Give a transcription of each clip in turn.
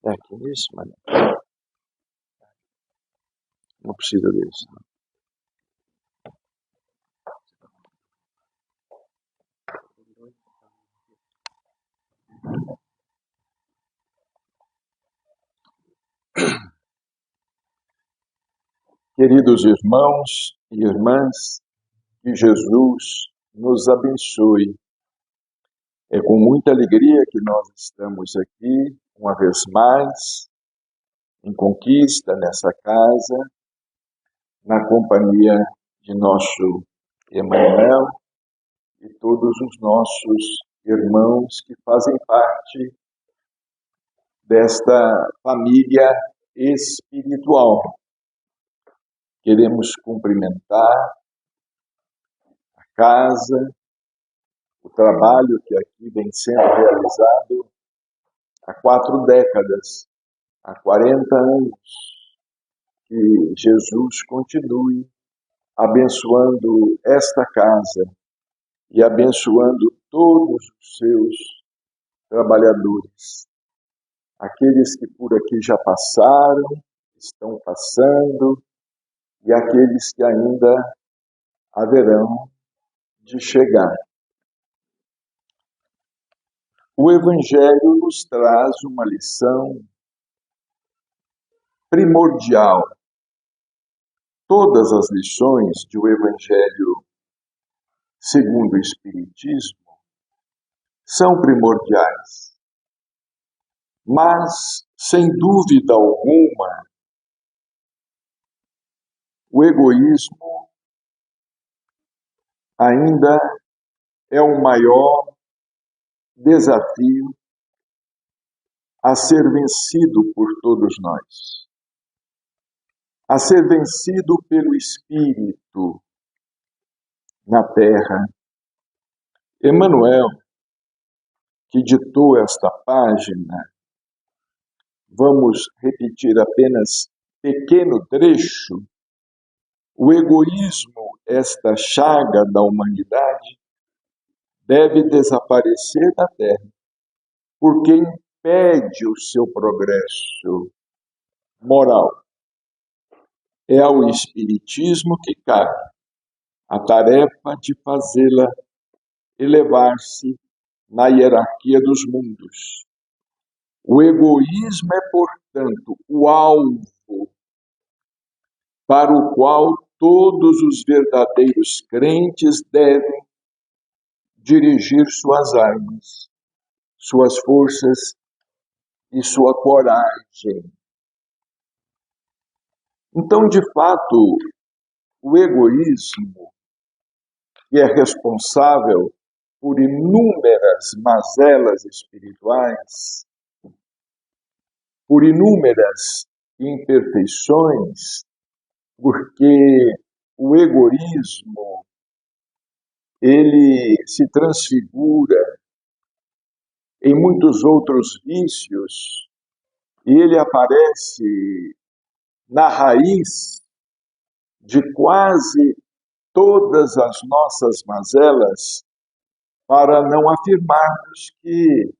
É aqui nisso, mas não precisa disso. Queridos irmãos e irmãs, que Jesus nos abençoe. É com muita alegria que nós estamos aqui, uma vez mais, em Conquista, nessa casa, na companhia de nosso Emmanuel e todos os nossos irmãos que fazem parte desta família espiritual. Queremos cumprimentar a casa, o trabalho que aqui vem sendo realizado há 4 décadas, há 40 anos, que Jesus continue abençoando esta casa e abençoando todos os seus trabalhadores. Aqueles que por aqui já passaram, estão passando, e aqueles que ainda haverão de chegar. O Evangelho nos traz uma lição primordial. Todas as lições do Evangelho segundo o Espiritismo são primordiais, mas, sem dúvida alguma, o egoísmo ainda é o maior desafio a ser vencido por todos nós, a ser vencido pelo Espírito na Terra. Emmanuel, que ditou esta página, vamos repetir apenas pequeno trecho. O egoísmo, esta chaga da humanidade, deve desaparecer da Terra, porque impede o seu progresso moral. É ao Espiritismo que cabe a tarefa de fazê-la elevar-se na hierarquia dos mundos. O egoísmo é, portanto, o alvo para o qual todos os verdadeiros crentes devem dirigir suas armas, suas forças e sua coragem. Então, de fato, o egoísmo, que é responsável por inúmeras mazelas espirituais, por inúmeras imperfeições, porque o egoísmo, ele se transfigura em muitos outros vícios e ele aparece na raiz de quase todas as nossas mazelas, para não afirmarmos que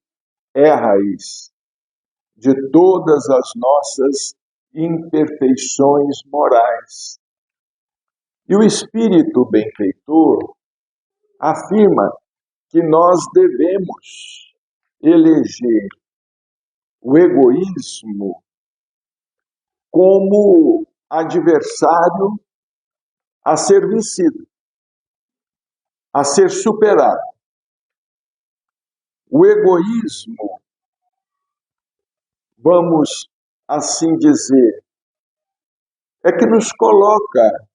é a raiz de todas as nossas imperfeições morais. E o Espírito benfeitor afirma que nós devemos eleger o egoísmo como adversário a ser vencido, a ser superado. O egoísmo, vamos assim dizer, é que nos coloca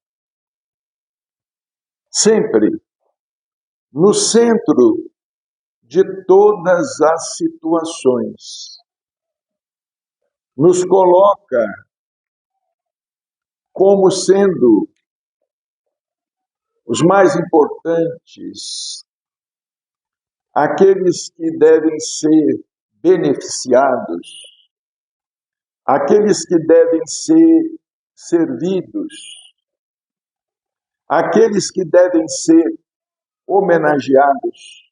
sempre no centro de todas as situações. Nos coloca como sendo os mais importantes, aqueles que devem ser beneficiados, aqueles que devem ser servidos, aqueles que devem ser homenageados,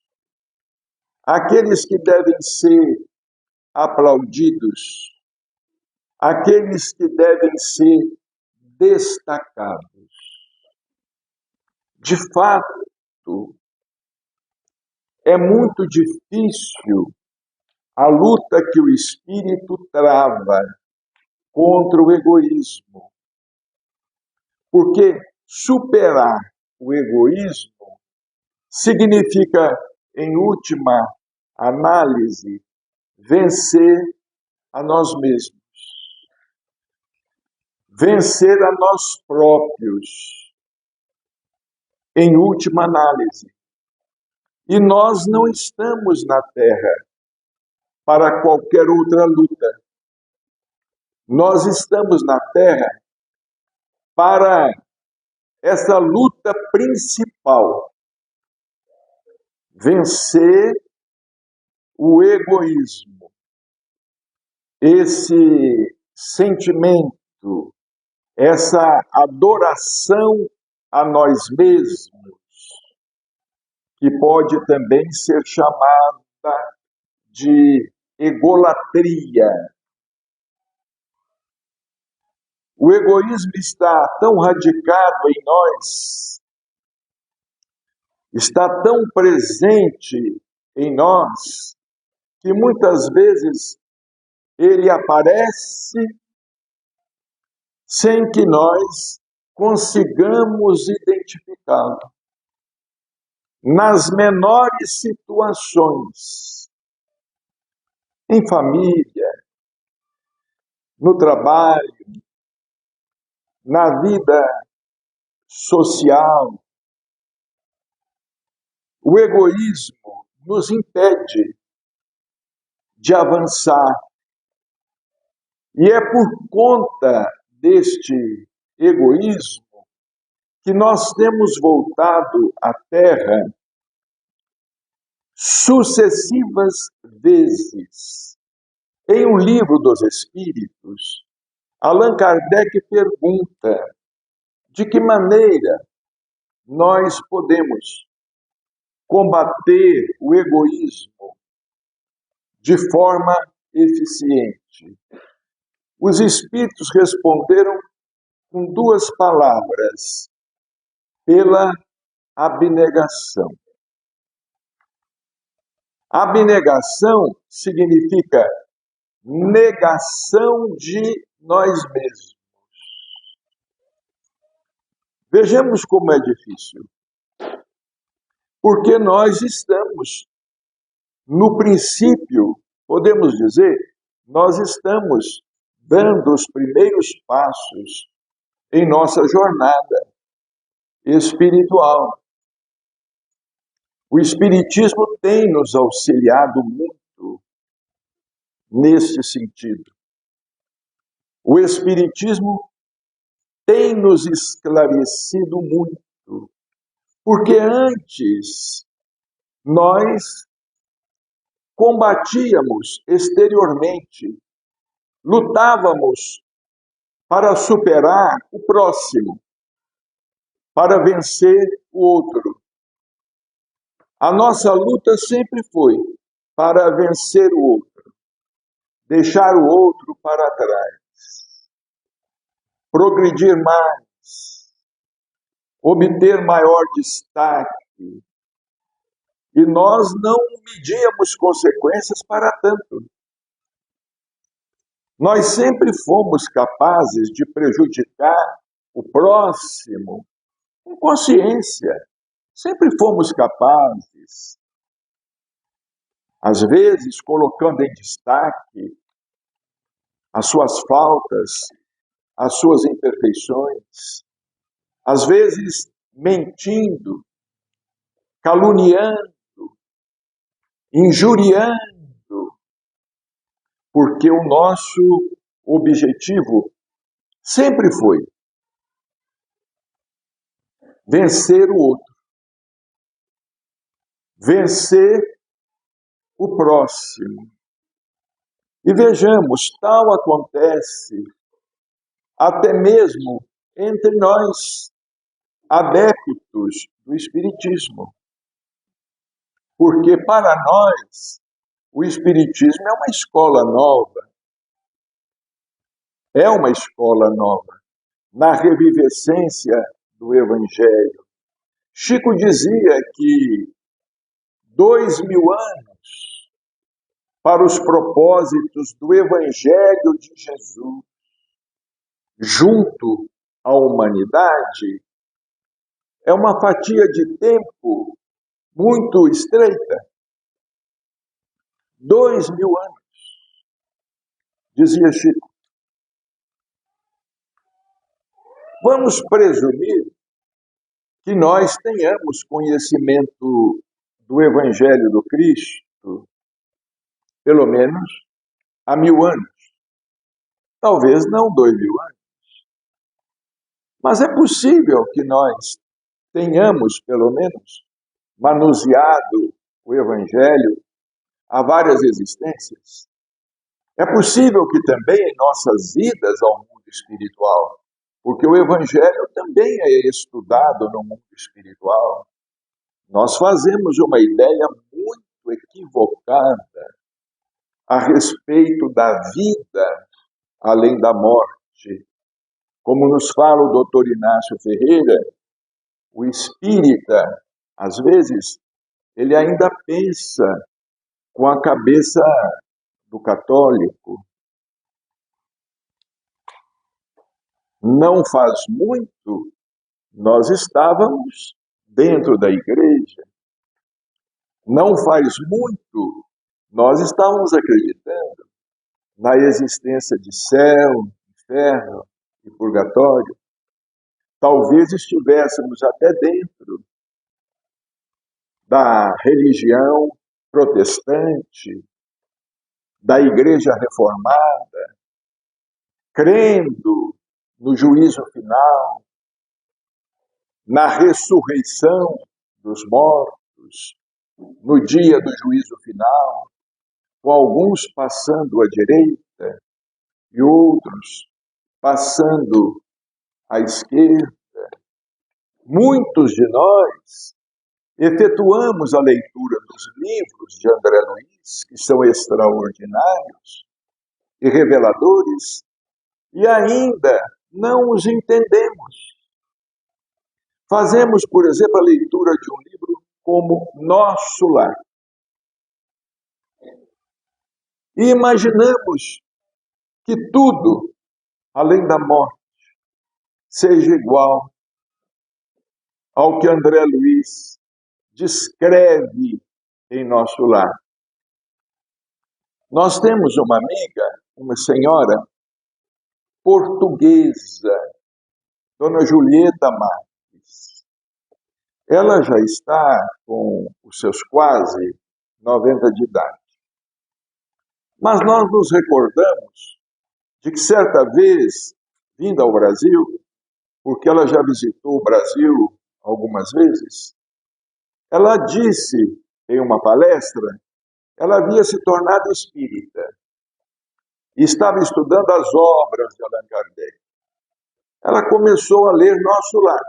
aqueles que devem ser aplaudidos, aqueles que devem ser destacados. De fato, é muito difícil a luta que o espírito trava contra o egoísmo, porque superar o egoísmo significa, em última análise, vencer a nós mesmos, vencer a nós próprios, em última análise. E nós não estamos na Terra para qualquer outra luta. Nós estamos na Terra para essa luta principal, vencer o egoísmo, esse sentimento, essa adoração a nós mesmos, que pode também ser chamada de egolatria. O egoísmo está tão radicado em nós, está tão presente em nós, que muitas vezes ele aparece sem que nós consigamos identificá-lo. Nas menores situações, em família, no trabalho, na vida social, o egoísmo nos impede de avançar. E é por conta deste egoísmo que nós temos voltado à Terra sucessivas vezes. Em O Livro dos Espíritos, Allan Kardec pergunta de que maneira nós podemos combater o egoísmo de forma eficiente. Os Espíritos responderam com duas palavras: pela abnegação. Abnegação significa negação de nós mesmos. Vejamos como é difícil. Porque nós estamos, no princípio, podemos dizer, nós estamos dando os primeiros passos em nossa jornada espiritual. O Espiritismo tem nos auxiliado muito nesse sentido. O Espiritismo tem nos esclarecido muito, porque antes nós combatíamos exteriormente, lutávamos para superar o próximo, para vencer o outro. A nossa luta sempre foi para vencer o outro, deixar o outro para trás, progredir mais, obter maior destaque. E nós não medíamos consequências para tanto. Nós sempre fomos capazes de prejudicar o próximo com consciência. Sempre fomos capazes, às vezes colocando em destaque as suas faltas, as suas imperfeições, às vezes mentindo, caluniando, injuriando, porque o nosso objetivo sempre foi vencer o outro, vencer o próximo. E vejamos, tal acontece até mesmo entre nós, adeptos do Espiritismo. Porque para nós, o Espiritismo é uma escola nova. é uma escola nova, na revivescência do Evangelho. Chico dizia que 2000 anos para os propósitos do Evangelho de Jesus junto à humanidade é uma fatia de tempo muito estreita. 2000 anos, dizia Chico. Vamos presumir que nós tenhamos conhecimento do Evangelho do Cristo, pelo menos há 1000 anos. Talvez não 2000 anos. Mas é possível que nós tenhamos, pelo menos, manuseado o Evangelho há várias existências. É possível que também em nossas idas ao mundo espiritual, porque o Evangelho também é estudado no mundo espiritual, nós fazemos uma ideia muito equivocada a respeito da vida além da morte. Como nos fala o doutor Inácio Ferreira, o espírita, às vezes, ele ainda pensa com a cabeça do católico. Não faz muito, nós estávamos dentro da igreja. Não faz muito, nós estávamos acreditando na existência de céu, inferno e purgatório. Talvez estivéssemos até dentro da religião protestante, da igreja reformada, crendo no juízo final, na ressurreição dos mortos, no dia do juízo final, com alguns passando à direita e outros passando à esquerda. Muitos de nós efetuamos a leitura dos livros de André Luiz, que são extraordinários e reveladores, e ainda não os entendemos. Fazemos, por exemplo, a leitura de um livro como Nosso Lar. E imaginamos que tudo, além da morte, seja igual ao que André Luiz descreve em Nosso Lar. Nós temos uma amiga, uma senhora portuguesa, Dona Julieta Marques. Ela já está com os seus quase 90 de idade. Mas nós nos recordamos de que certa vez, vinda ao Brasil, porque ela já visitou o Brasil algumas vezes, ela disse em uma palestra, ela havia se tornado espírita e estava estudando as obras de Allan Kardec. Ela começou a ler Nosso Lar.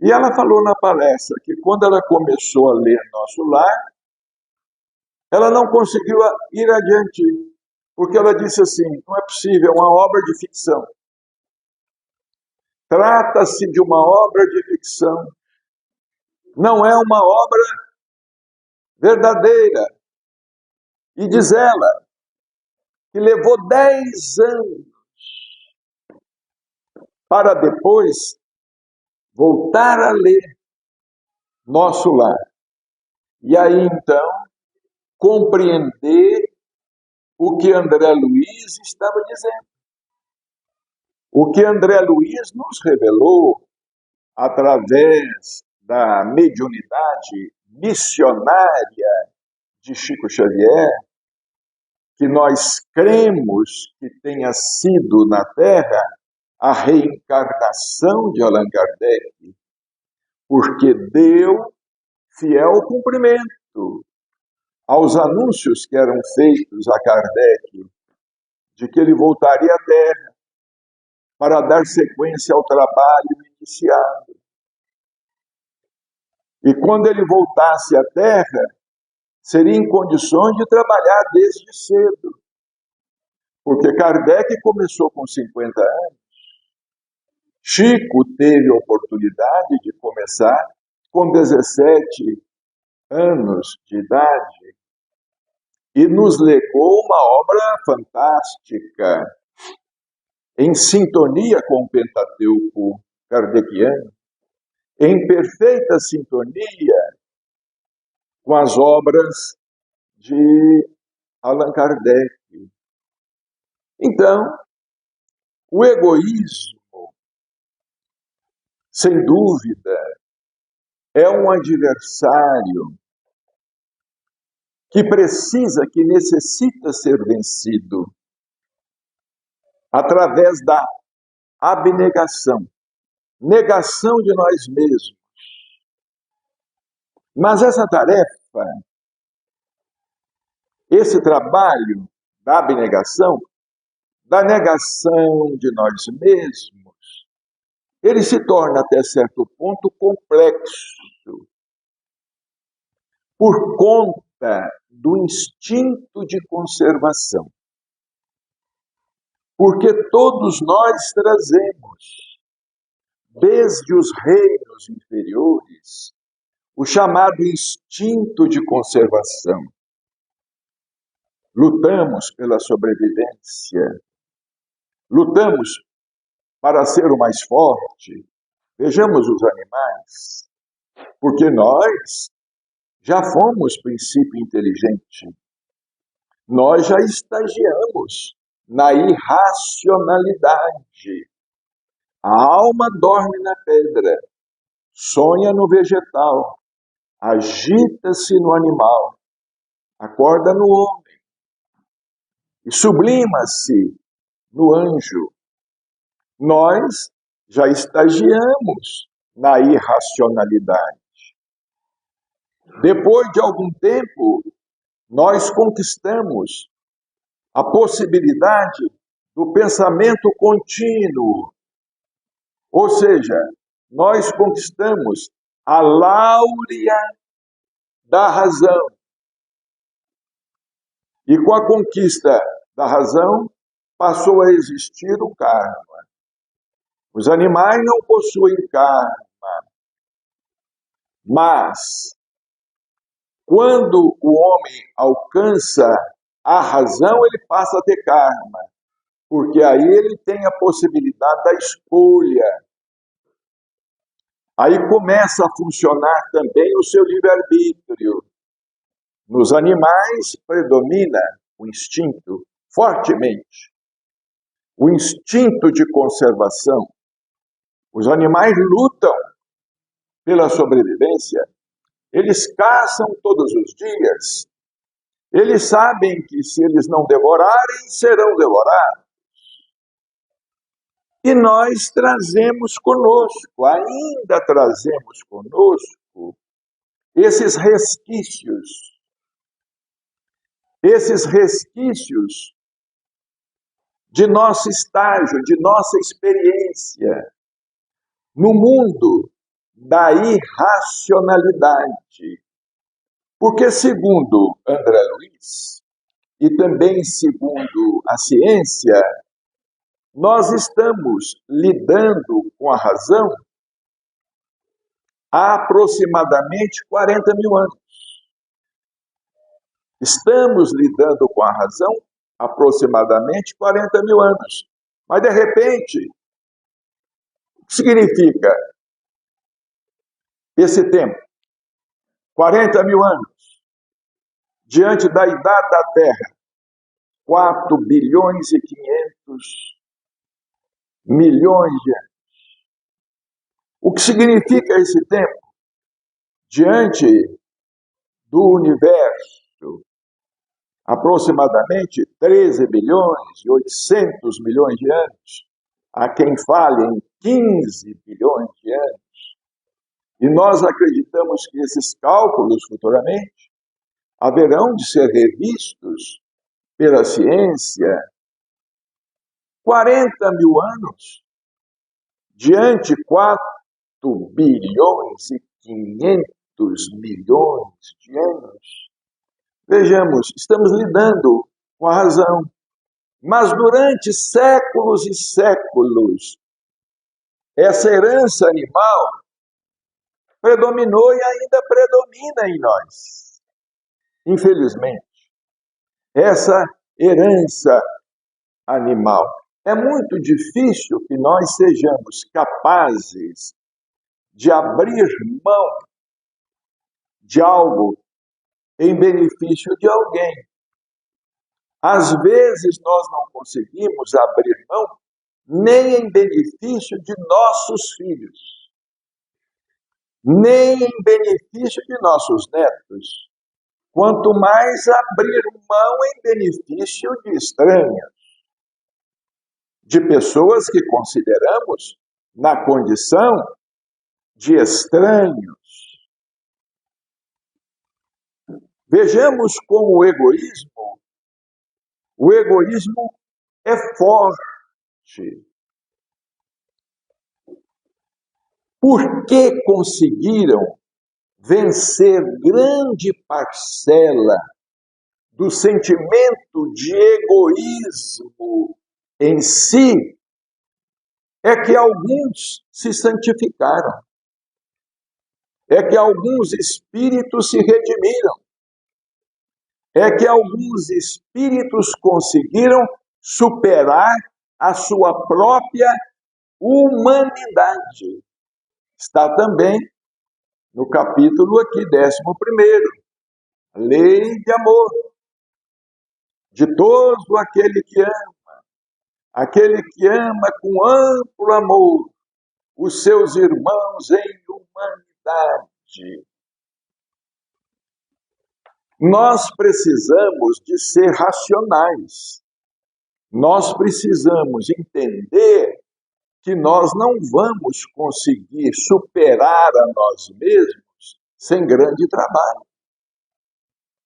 E ela falou na palestra que quando ela começou a ler Nosso Lar, ela não conseguiu ir adiante, porque ela disse assim, não é possível, é uma obra de ficção. Trata-se de uma obra de ficção. Não é uma obra verdadeira. E diz ela que levou 10 anos para depois voltar a ler Nosso Lar. E aí, então, compreender o que André Luiz estava dizendo. O que André Luiz nos revelou através da mediunidade missionária de Chico Xavier, que nós cremos que tenha sido na Terra a reencarnação de Allan Kardec, porque deu fiel cumprimento aos anúncios que eram feitos a Kardec, de que ele voltaria à Terra para dar sequência ao trabalho iniciado. E quando ele voltasse à Terra, seria em condições de trabalhar desde cedo. Porque Kardec começou com 50 anos, Chico teve a oportunidade de começar com 17 anos de idade e nos legou uma obra fantástica, em sintonia com o Pentateuco kardeciano, em perfeita sintonia com as obras de Allan Kardec. Então, o egoísmo, sem dúvida, é um adversário que precisa, que necessita ser vencido através da abnegação, negação de nós mesmos. Mas essa tarefa, esse trabalho da abnegação, da negação de nós mesmos, ele se torna até certo ponto complexo, por conta do instinto de conservação. Porque todos nós trazemos, desde os reinos inferiores, o chamado instinto de conservação. Lutamos pela sobrevivência, lutamos para ser o mais forte. Vejamos os animais, porque nós já fomos princípio inteligente. Nós já estagiamos na irracionalidade. A alma dorme na pedra, sonha no vegetal, agita-se no animal, acorda no homem e sublima-se no anjo. Nós já estagiamos na irracionalidade. Depois de algum tempo, nós conquistamos a possibilidade do pensamento contínuo. Ou seja, nós conquistamos a láurea da razão. E com a conquista da razão, passou a existir o karma. Os animais não possuem karma, mas quando o homem alcança a razão, ele passa a ter karma, porque aí ele tem a possibilidade da escolha. Aí começa a funcionar também o seu livre-arbítrio. Nos animais predomina o instinto fortemente, o instinto de conservação. Os animais lutam pela sobrevivência, eles caçam todos os dias. Eles sabem que se eles não devorarem, serão devorados. E nós trazemos conosco, ainda trazemos conosco, esses resquícios de nosso estágio, de nossa experiência no mundo da irracionalidade. Porque, segundo André Luiz, e também segundo a ciência, nós estamos lidando com a razão há aproximadamente 40 mil anos. Estamos lidando com a razão há aproximadamente 40 mil anos. Mas, de repente, o que significa esse tempo? 40 mil anos. Diante da idade da Terra, 4 bilhões e 500 milhões de anos. O que significa esse tempo? Diante do universo, aproximadamente 13 bilhões e 800 milhões de anos. Há quem fale em 15 bilhões de anos. E nós acreditamos que esses cálculos, futuramente, haverão de ser revistos pela ciência. 40 mil anos, diante 4 bilhões e 500 milhões de anos. Vejamos, estamos lidando com a razão. Mas durante séculos e séculos, essa herança animal predominou e ainda predomina em nós. Infelizmente, essa herança animal. É muito difícil que nós sejamos capazes de abrir mão de algo em benefício de alguém. Às vezes nós não conseguimos abrir mão nem em benefício de nossos filhos, nem em benefício de nossos netos, quanto mais abrir mão em benefício de estranhos, de pessoas que consideramos na condição de estranhos. Vejamos como o egoísmo é forte. Por que conseguiram vencer grande parcela do sentimento de egoísmo em si? É que alguns se santificaram, é que alguns espíritos se redimiram, é que alguns espíritos conseguiram superar a sua própria humanidade. Está também no capítulo aqui, 11º, lei de amor. De todo aquele que ama com amplo amor os seus irmãos em humanidade. Nós precisamos de ser racionais. Nós precisamos entender que nós não vamos conseguir superar a nós mesmos sem grande trabalho.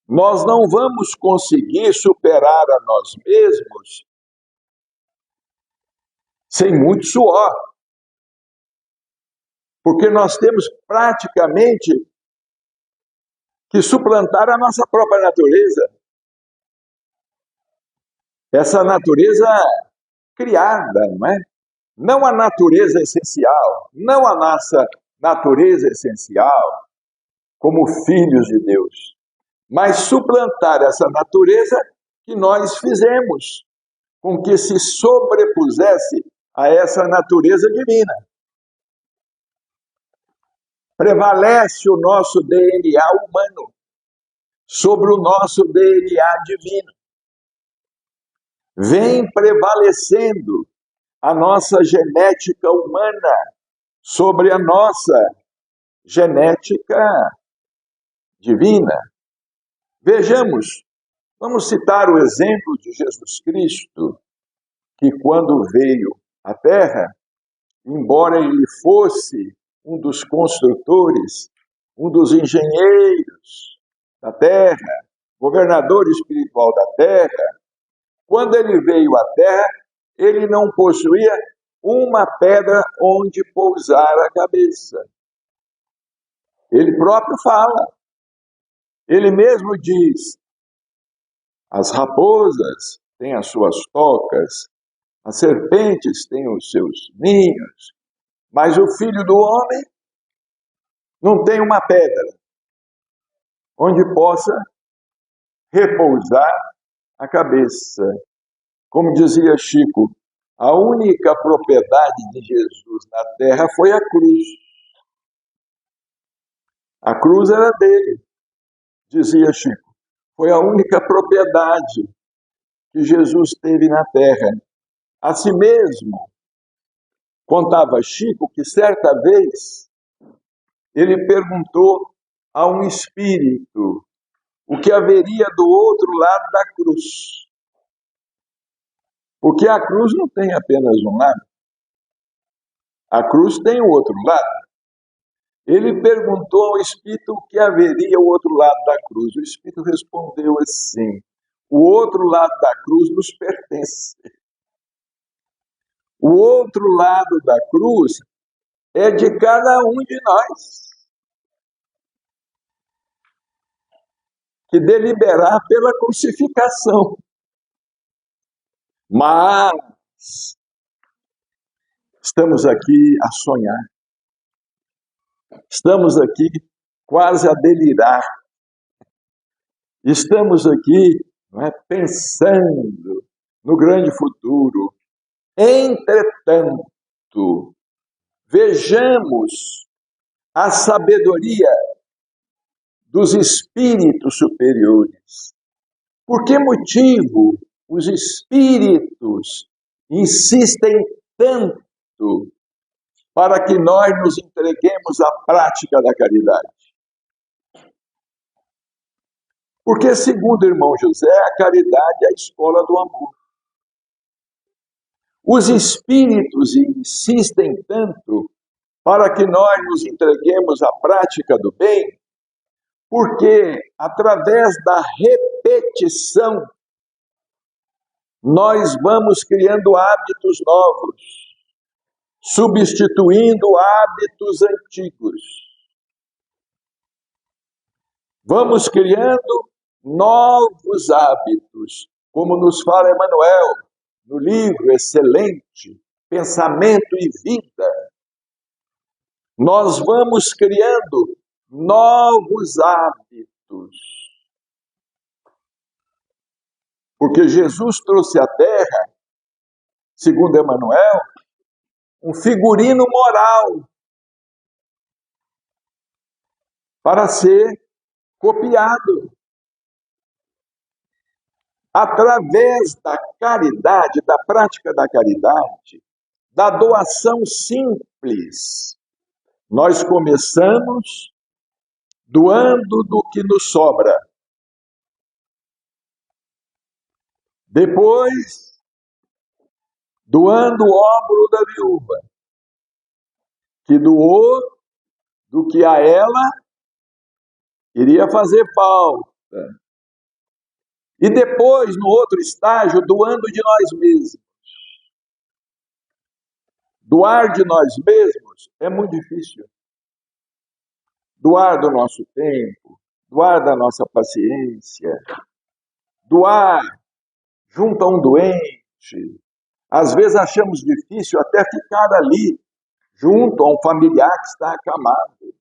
Nós não vamos conseguir superar a nós mesmos sem muito suor. Porque nós temos praticamente que suplantar a nossa própria natureza. Essa natureza criada, não é? Não a natureza essencial, não a nossa natureza essencial como filhos de Deus, mas suplantar essa natureza que nós fizemos com que se sobrepusesse a essa natureza divina. Prevalece o nosso DNA humano sobre o nosso DNA divino. Vem prevalecendo a nossa genética humana sobre a nossa genética divina. Vejamos, vamos citar o exemplo de Jesus Cristo, que quando veio à Terra, embora ele fosse um dos construtores, um dos engenheiros da Terra, governador espiritual da Terra, quando ele veio à Terra, ele não possuía uma pedra onde pousar a cabeça. Ele próprio fala, ele mesmo diz, as raposas têm as suas tocas, as serpentes têm os seus ninhos, mas o Filho do Homem não tem uma pedra onde possa repousar a cabeça. Como dizia Chico, a única propriedade de Jesus na terra foi a cruz. A cruz era dele, dizia Chico. Foi a única propriedade que Jesus teve na terra. A si mesmo, contava Chico que certa vez ele perguntou a um espírito o que haveria do outro lado da cruz. Porque a cruz não tem apenas um lado. A cruz tem o outro lado. Ele perguntou ao Espírito o que haveria ao outro lado da cruz. O Espírito respondeu assim: o outro lado da cruz nos pertence. O outro lado da cruz é de cada um de nós, que deliberar pela crucificação. Mas estamos aqui a sonhar, estamos aqui quase a delirar, estamos aqui, não é, pensando no grande futuro. Entretanto, vejamos a sabedoria dos espíritos superiores. Por que motivo os espíritos insistem tanto para que nós nos entreguemos à prática da caridade? Porque, segundo o irmão José, a caridade é a escola do amor. Os espíritos insistem tanto para que nós nos entreguemos à prática do bem, porque, através da repetição, nós vamos criando hábitos novos, substituindo hábitos antigos. Vamos criando novos hábitos, como nos fala Emmanuel no livro excelente Pensamento e Vida. Nós vamos criando novos hábitos. Porque Jesus trouxe à Terra, segundo Emmanuel, um figurino moral para ser copiado. Através da caridade, da prática da caridade, da doação simples, nós começamos doando do que nos sobra. Depois, doando o óbolo da viúva, que doou do que a ela iria fazer falta. E depois, no outro estágio, doando de nós mesmos. Doar de nós mesmos é muito difícil. Doar do nosso tempo, doar da nossa paciência, doar junto a um doente. Às vezes achamos difícil até ficar ali, junto a um familiar que está acamado.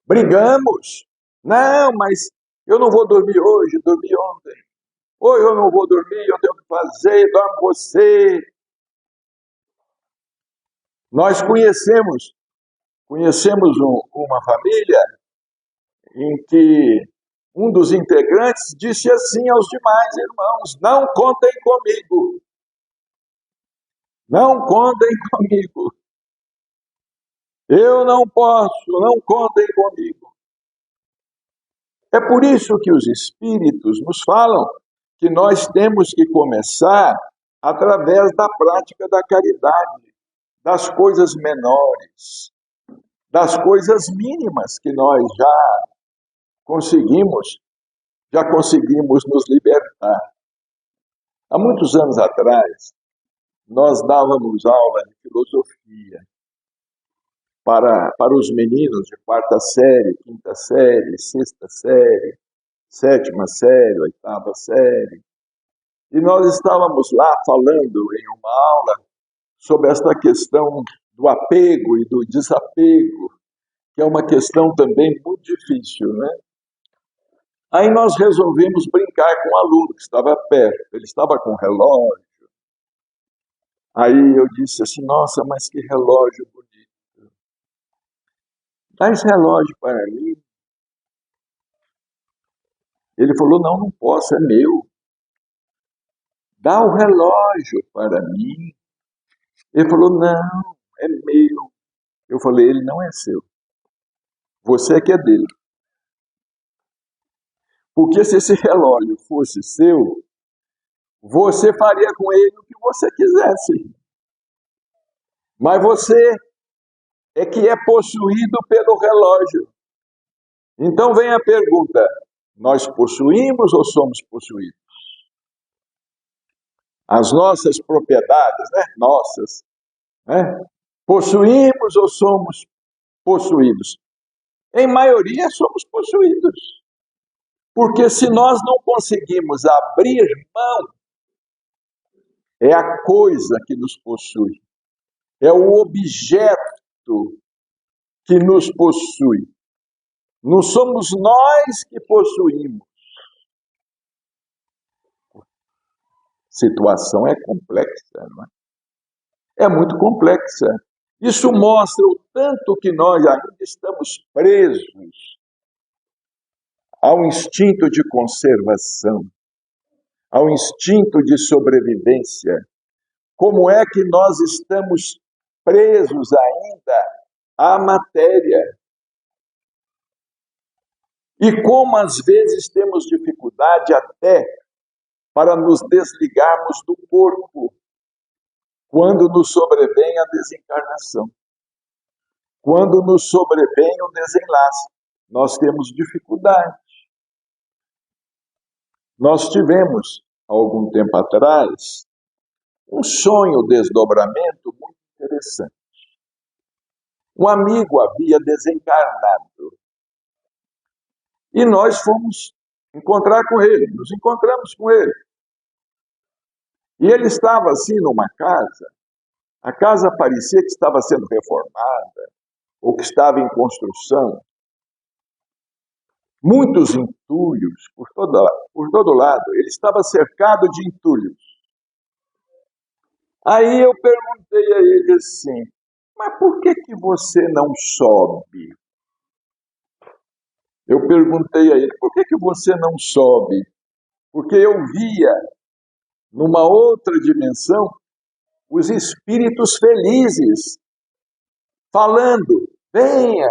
Brigamos. Não, mas eu não vou dormir hoje, dormi ontem. Ou eu não vou dormir, eu tenho que fazer, dorme você. Nós conhecemos uma família em que um dos integrantes disse assim aos demais irmãos: não contem comigo. Não contem comigo. Eu não posso, não contem comigo. É por isso que os espíritos nos falam que nós temos que começar através da prática da caridade, das coisas menores, das coisas mínimas que nós já conseguimos nos libertar. Há muitos anos atrás, nós dávamos aula de filosofia para os meninos de quarta série, quinta série, sexta série, sétima série, oitava série. E nós estávamos lá falando em uma aula sobre esta questão do apego e do desapego, que é uma questão também muito difícil, né? Aí nós resolvemos brincar com um aluno que estava perto, ele estava com um relógio. Aí eu disse assim: nossa, mas que relógio bonito. Dá esse relógio para mim. Ele falou: não, não posso, é meu. Dá o relógio para mim. Ele falou: não, é meu. Eu falei: ele não é seu. Você é que é dele. Porque se esse relógio fosse seu, você faria com ele o que você quisesse. Mas você é que é possuído pelo relógio. Então vem a pergunta: nós possuímos ou somos possuídos? As nossas propriedades, né? Nossas, né? Possuímos ou somos possuídos? Em maioria somos possuídos. Porque se nós não conseguimos abrir mão é a coisa que nos possui, é o objeto que nos possui. Não somos nós que possuímos. A situação é complexa, não é? É muito complexa. Isso mostra o tanto que nós ainda estamos presos ao instinto de conservação, ao instinto de sobrevivência. Como é que nós estamos presos ainda à matéria? E como às vezes temos dificuldade até para nos desligarmos do corpo quando nos sobrevém a desencarnação, quando nos sobrevém o desenlace. Nós temos dificuldade. Nós tivemos, há algum tempo atrás, um sonho desdobramento muito interessante. Um amigo havia desencarnado e nós fomos encontrar com ele, nos encontramos com ele. E ele estava assim numa casa, a casa parecia que estava sendo reformada ou que estava em construção. Muitos entulhos por todo lado, ele estava cercado de entulhos. Aí eu perguntei a ele assim, mas por que você não sobe? Eu perguntei a ele, por que você não sobe? Porque eu via, numa outra dimensão, os espíritos felizes, falando, venha,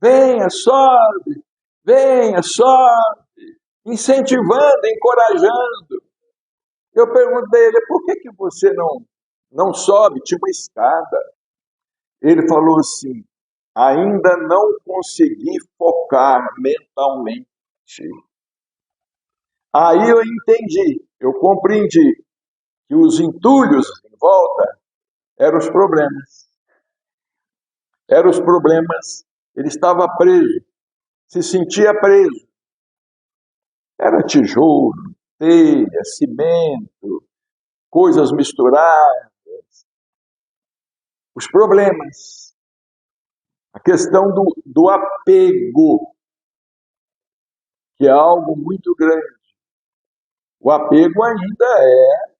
venha, sobe, venha, sobe, incentivando, encorajando. Eu perguntei a ele, por que você não sobe? Tinha uma escada. Ele falou assim, ainda não consegui focar mentalmente. Aí eu entendi, eu compreendi que os entulhos em volta eram os problemas. Eram os problemas. Ele estava preso, se sentia preso. Era tijolo, telha, cimento, coisas misturadas. Os problemas. A questão do apego, que é algo muito grande. O apego ainda é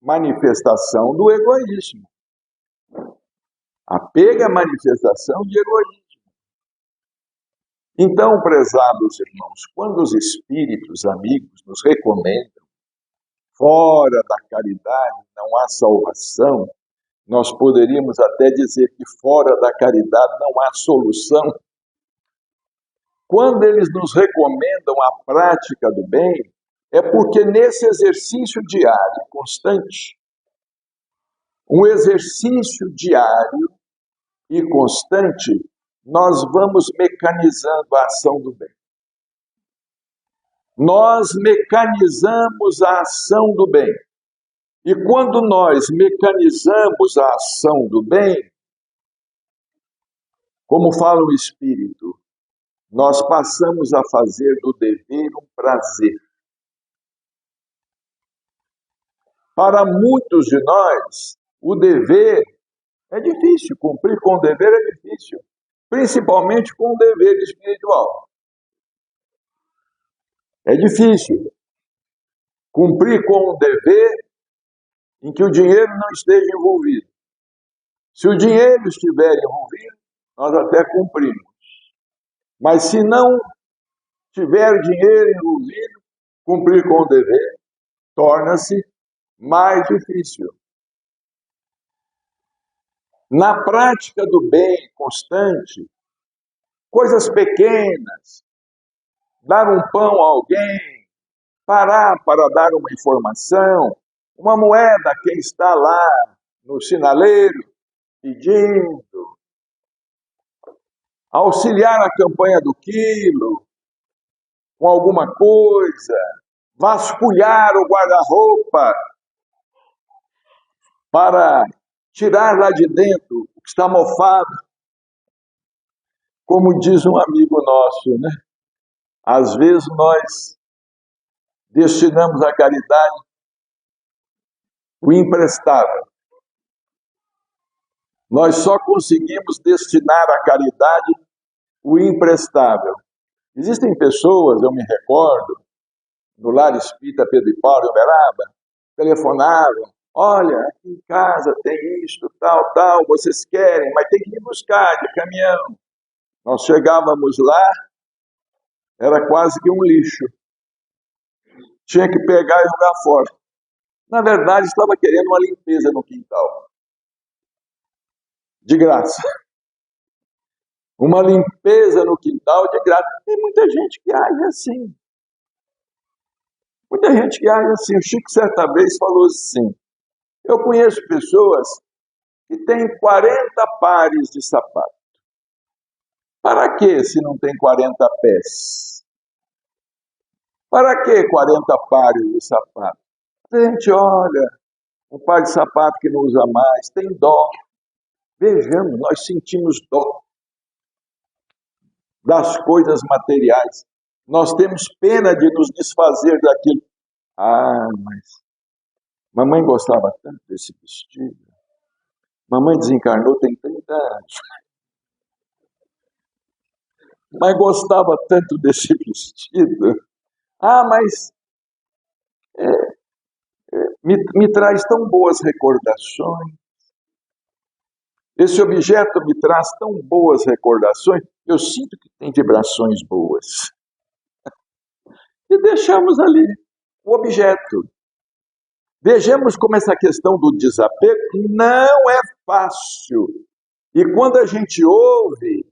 manifestação do egoísmo. Apego é manifestação de egoísmo. Então, prezados irmãos, quando os espíritos amigos nos recomendam, fora da caridade não há salvação, nós poderíamos até dizer que fora da caridade não há solução. Quando eles nos recomendam a prática do bem, é porque nesse exercício diário constante, um exercício diário e constante, nós vamos mecanizando a ação do bem. Nós mecanizamos a ação do bem. E quando nós mecanizamos a ação do bem, como fala o Espírito, nós passamos a fazer do dever um prazer. Para muitos de nós, o dever é difícil, cumprir com o dever é difícil, principalmente com o dever espiritual. É difícil cumprir com o dever em que o dinheiro não esteja envolvido. Se o dinheiro estiver envolvido, nós até cumprimos. Mas se não tiver dinheiro envolvido, cumprir com o dever torna-se mais difícil. Na prática do bem constante, coisas pequenas, dar um pão a alguém, parar para dar uma informação, uma moeda a quem está lá no sinaleiro pedindo, auxiliar a campanha do quilo com alguma coisa, vasculhar o guarda-roupa para tirar lá de dentro o que está mofado. Como diz um amigo nosso, né? Às vezes nós destinamos a caridade o emprestável. Nós só conseguimos destinar à caridade o emprestável. Existem pessoas, eu me recordo, no Lar Espírita Pedro e Paulo, em Uberaba, telefonavam: olha, aqui em casa tem isto, tal, tal, vocês querem, mas tem que ir buscar de caminhão. Nós chegávamos lá, era quase que um lixo. Tinha que pegar e jogar fora. Na verdade, estava querendo uma limpeza no quintal. De graça. Uma limpeza no quintal de graça. Tem muita gente que age assim. Muita gente que age assim. O Chico certa vez falou assim: eu conheço pessoas que têm 40 pares de sapato. Para que se não tem 40 pés? Para que 40 pares de sapato? A gente olha, um par de sapato que não usa mais, tem dó. Vejamos, nós sentimos dó das coisas materiais. Nós temos pena de nos desfazer daquilo. Ah, mas mamãe gostava tanto desse vestido. Mamãe desencarnou tem 30 anos. Mas gostava tanto desse vestido. Ah, mas me traz tão boas recordações. Esse objeto me traz tão boas recordações. Eu sinto que tem vibrações boas. E deixamos ali o objeto. Vejamos como essa questão do desapego não é fácil. E quando a gente ouve,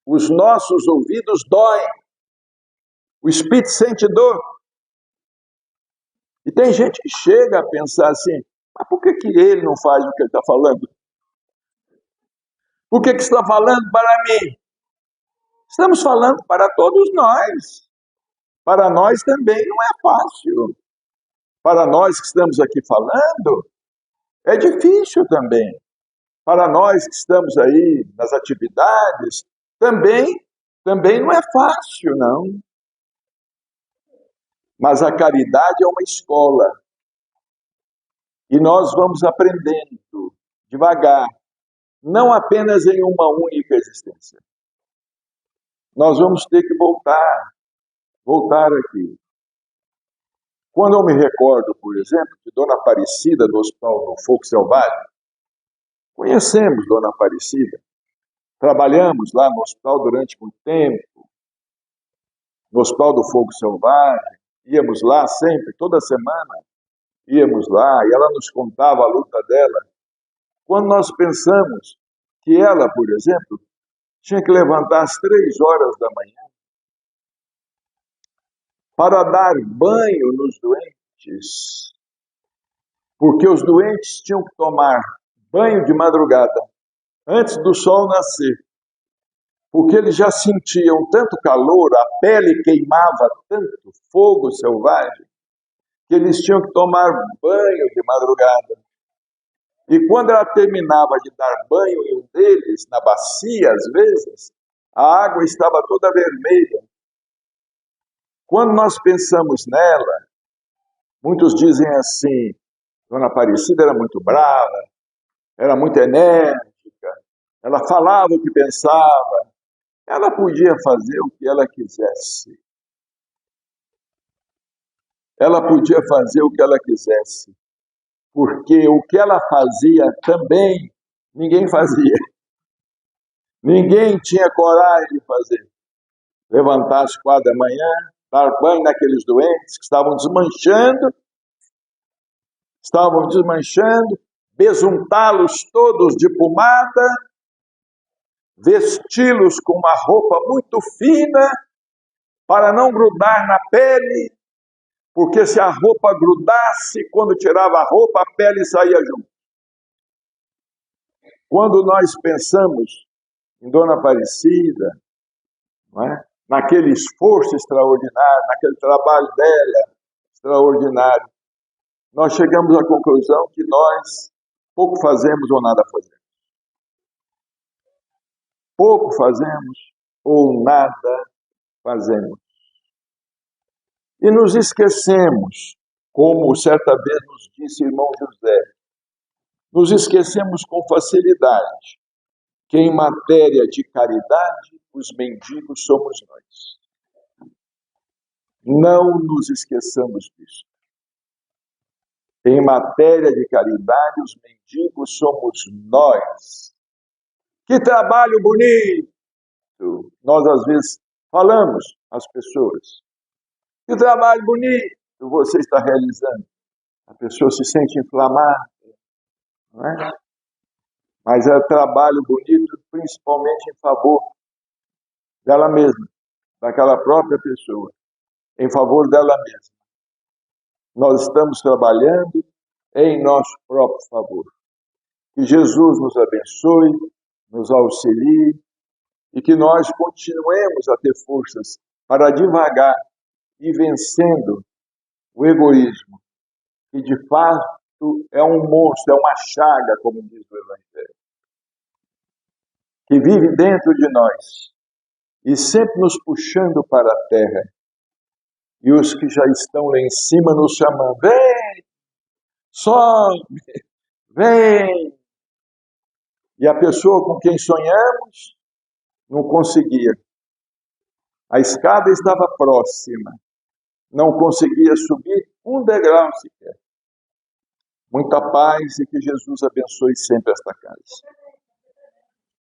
os nossos ouvidos doem. O espírito sente dor. E tem gente que chega a pensar assim: mas por que ele não faz o que ele está falando? Por que está falando para mim? Estamos falando para todos nós. Para nós também não é fácil. Para nós que estamos aqui falando, é difícil também. Para nós que estamos aí nas atividades, também não é fácil, não. Mas a caridade é uma escola. E nós vamos aprendendo devagar, não apenas em uma única existência. Nós vamos ter que voltar aqui. Quando eu me recordo, por exemplo, de Dona Aparecida, do Hospital do Fogo Selvagem, conhecemos Dona Aparecida, trabalhamos lá no hospital durante muito tempo, no Hospital do Fogo Selvagem, íamos lá sempre, toda semana, íamos lá, e ela nos contava a luta dela. Quando nós pensamos que ela, por exemplo, tinha que levantar às 3 horas da manhã para dar banho nos doentes, porque os doentes tinham que tomar banho de madrugada, antes do sol nascer, porque eles já sentiam tanto calor, a pele queimava tanto, fogo selvagem, que eles tinham que tomar banho de madrugada. E quando ela terminava de dar banho em um deles, na bacia, às vezes, a água estava toda vermelha. Quando nós pensamos nela, muitos dizem assim: Dona Aparecida era muito brava, era muito enérgica, ela falava o que pensava, ela podia fazer o que ela quisesse. Ela podia fazer o que ela quisesse, porque o que ela fazia também ninguém fazia. Ninguém tinha coragem de fazer. Levantar às 4 da manhã, dar banho naqueles doentes que estavam desmanchando, besuntá-los todos de pomada, vesti-los com uma roupa muito fina, para não grudar na pele, porque se a roupa grudasse, quando tirava a roupa, a pele saía junto. Quando nós pensamos em Dona Aparecida, não é? Naquele esforço extraordinário, naquele trabalho dela extraordinário, nós chegamos à conclusão que nós pouco fazemos ou nada fazemos. Pouco fazemos ou nada fazemos. E nos esquecemos Como certa vez nos disse irmão José, nos esquecemos com facilidade que em matéria de caridade, os mendigos somos nós. Não nos esqueçamos disso. Em matéria de caridade, os mendigos somos nós. Que trabalho bonito! Nós, às vezes, falamos às pessoas. Que trabalho bonito você está realizando. A pessoa se sente inflamada, não é? Mas é trabalho bonito, principalmente em favor dela mesma, daquela própria pessoa, em favor dela mesma. Nós estamos trabalhando em nosso próprio favor. Que Jesus nos abençoe, nos auxilie e que nós continuemos a ter forças para devagar ir vencendo o egoísmo, que de fato é um monstro, é uma chaga, como diz o Evangelho, que vive dentro de nós e sempre nos puxando para a terra. E os que já estão lá em cima nos chamando, vem, sobe, vem. E a pessoa com quem sonhamos não conseguia. A escada estava próxima, não conseguia subir um degrau sequer. Muita paz e que Jesus abençoe sempre esta casa.